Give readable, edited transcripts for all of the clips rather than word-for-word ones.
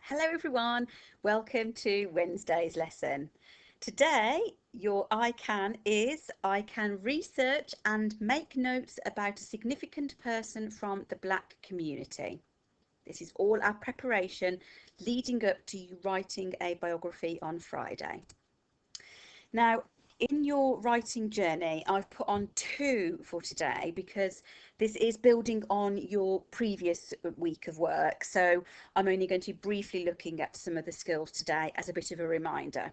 Hello everyone, welcome to Wednesday's lesson. Today your I can is I can research and make notes about a significant person from the Black community. This is all our preparation leading up to you writing a biography on Friday. Now, in your writing journey, I've put on two for today because this is building on your previous week of work. So I'm only going to be briefly looking at some of the skills today as a bit of a reminder.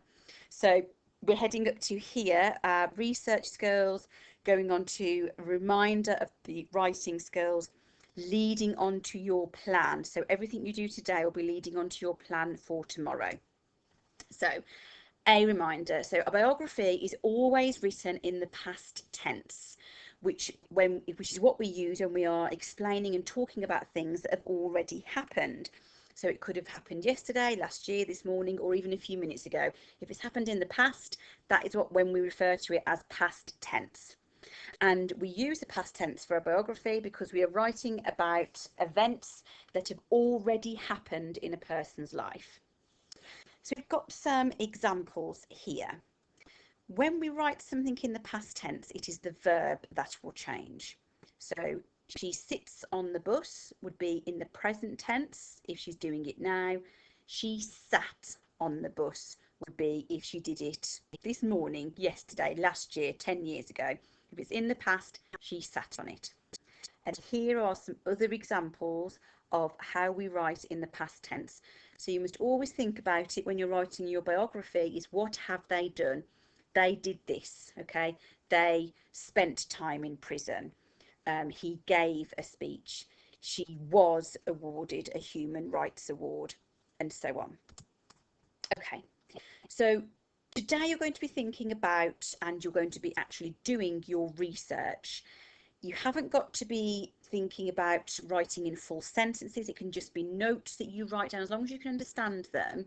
So we're heading up to here, research skills, going on to a reminder of the writing skills, leading on to your plan. So everything you do today will be leading on to your plan for tomorrow. So a reminder. So a biography is always written in the past tense, which is what we use when we are explaining and talking about things that have already happened. So it could have happened yesterday, last year, this morning, or even a few minutes ago. If it's happened in the past, that is when we refer to it as past tense. And we use the past tense for a biography because we are writing about events that have already happened in a person's life. So we've got some examples here. When we write something in the past tense, it is the verb that will change. So she sits on the bus would be in the present tense if she's doing it now. She sat on the bus would be if she did it this morning, yesterday, last year, 10 years ago. If it's in the past, she sat on it. And here are some other examples of how we write in the past tense. So you must always think about it when you're writing your biography is what have they done? They did this, okay? They spent time in prison. He gave a speech. She was awarded a human rights award, and so on. Okay, so today you're going to be thinking about and you're going to be actually doing your research. You haven't got to be thinking about writing in full sentences. It can just be notes that you write down. As long as you can understand them,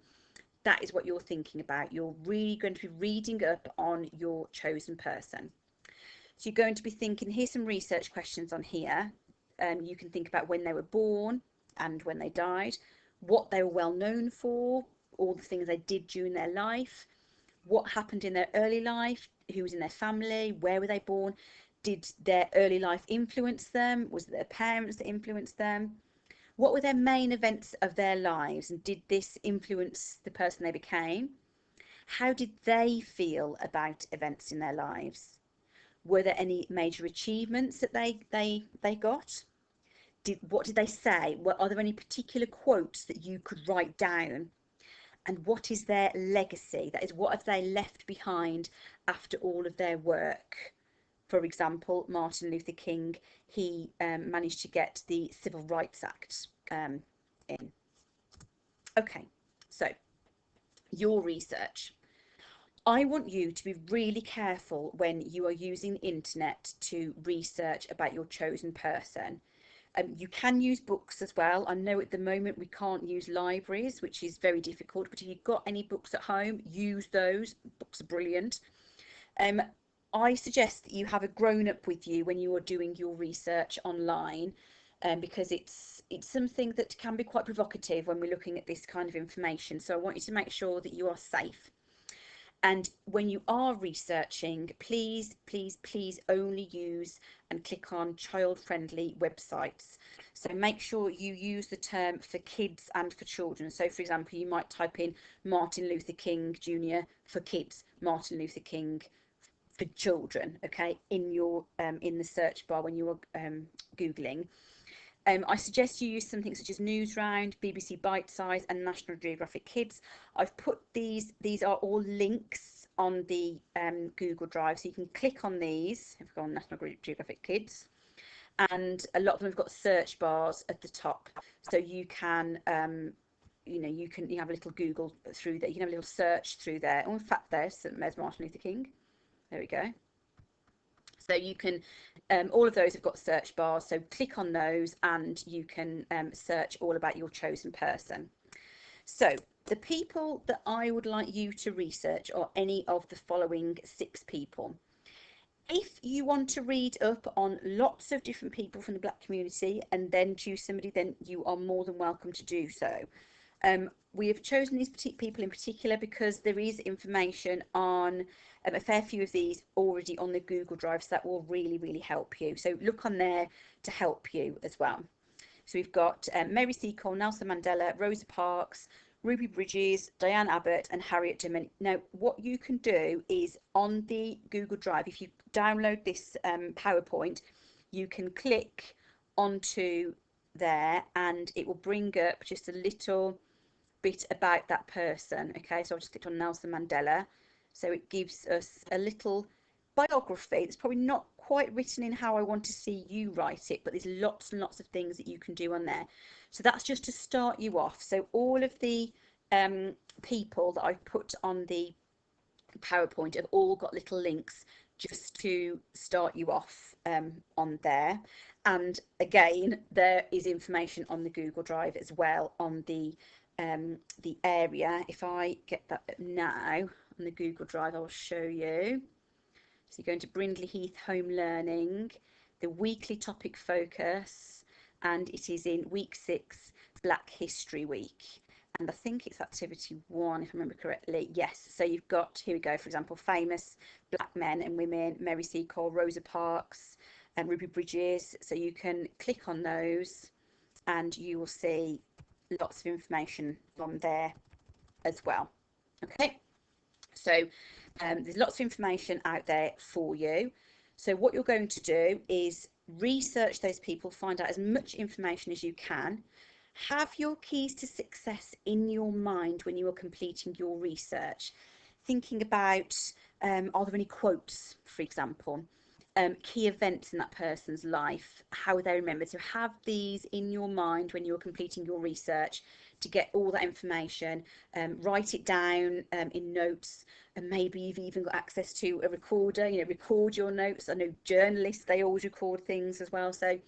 that is what you're thinking about. You're really going to be reading up on your chosen person. So you're going to be thinking, here's some research questions on here. You can think about when they were born and when they died, what they were well known for, all the things they did during their life, what happened in their early life, who was in their family, where were they born, did their early life influence them, was it their parents that influenced them, what were their main events of their lives and did this influence the person they became, how did they feel about events in their lives, were there any major achievements that they got, what did they say, are there any particular quotes that you could write down, and what is their legacy? That is, what have they left behind after all of their work? For example, Martin Luther King, he managed to get the Civil Rights Act in. Okay, so your research. I want you to be really careful when you are using the internet to research about your chosen person. You can use books as well. I know at the moment we can't use libraries, which is very difficult, but if you've got any books at home, use those. Books are brilliant. I suggest that you have a grown-up with you when you are doing your research online, because it's something that can be quite provocative when we're looking at this kind of information. So I want you to make sure that you are safe. And when you are researching, please, please, please only use and click on child-friendly websites. So make sure you use the term for kids and for children. So for example, you might type in Martin Luther King Jr. for kids, Martin Luther King for children, okay, in your in the search bar when you're Googling. I suggest you use something such as Newsround, BBC Bitesize and National Geographic Kids. I've put these are all links on the Google Drive, so you can click on these if you go on National Geographic Kids, and a lot of them have got search bars at the top, so you can you have a little Google through there, you can have a little search through there. Oh, in fact, there's Martin Luther King. There we go. So you can, all of those have got search bars, so click on those and you can search all about your chosen person. So the people that I would like you to research are any of the following 6 people. If you want to read up on lots of different people from the Black community and then choose somebody, then you are more than welcome to do so. We have chosen these people in particular because there is information on a fair few of these already on the Google Drive, so that will really help you. So look on there to help you as well. So we've got Mary Seacole, Nelson Mandela, Rosa Parks, Ruby Bridges, Diane Abbott and Harriet Tubman. Now what you can do is on the Google Drive, if you download this PowerPoint, you can click onto there and it will bring up just a little bit about that person. Okay, so I've just clicked on Nelson Mandela, so it gives us a little biography. It's probably not quite written in how I want to see you write it, but there's lots and lots of things that you can do on there. So that's just to start you off. So all of the people that I've put on the PowerPoint have all got little links just to start you off on there. And again, there is information on the Google Drive as well on the area. If I get that now on the Google Drive, I will show you. So you're going to Brindley Heath Home Learning, the weekly topic focus, and it is in week 6, Black History Week. And I think it's activity 1, if I remember correctly. Yes, so you've got, here we go, for example, famous black men and women, Mary Seacole, Rosa Parks, and Ruby Bridges. So you can click on those and you will see lots of information on there as well. Okay, so there's lots of information out there for you. So what you're going to do is research those people, find out as much information as you can. Have your keys to success in your mind when you are completing your research. Thinking about, are there any quotes, for example, key events in that person's life, how they remember. So have these in your mind when you're completing your research to get all that information. Write it down in notes, and maybe you've even got access to a recorder, you know, record your notes. I know journalists, they always record things as well. So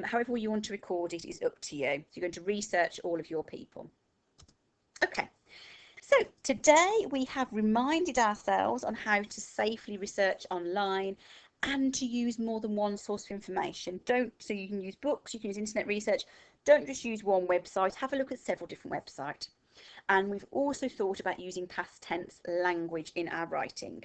however you want to record it is up to you. So you're going to research all of your people. Okay, so today we have reminded ourselves on how to safely research online and to use more than one source of information. So you can use books, you can use internet research. Don't just use one website, have a look at several different websites. And we've also thought about using past tense language in our writing.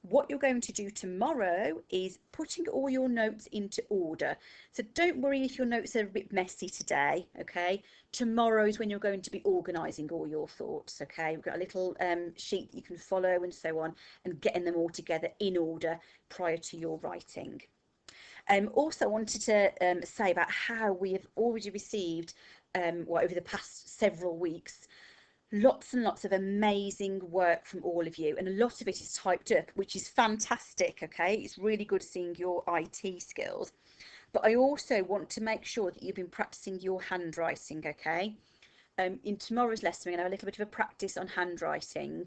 What you're going to do tomorrow is putting all your notes into order. So don't worry if your notes are a bit messy today, okay? Tomorrow is when you're going to be organising all your thoughts, okay? We've got a little sheet that you can follow and so on, and getting them all together in order prior to your writing. Also wanted to say about how we have already received, over the past several weeks, lots and lots of amazing work from all of you, and a lot of it is typed up, which is fantastic. Okay, it's really good seeing your IT skills, but I also want to make sure that you've been practicing your handwriting. Okay, in tomorrow's lesson we're going to have a little bit of a practice on handwriting,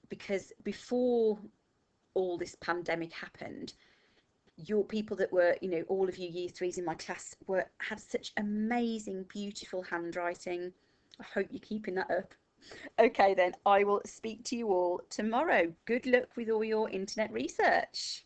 because before all this pandemic happened, your people that were, you know, all of you year 3s in my class had such amazing, beautiful handwriting. I hope you're keeping that up. Okay then, I will speak to you all tomorrow. Good luck with all your internet research.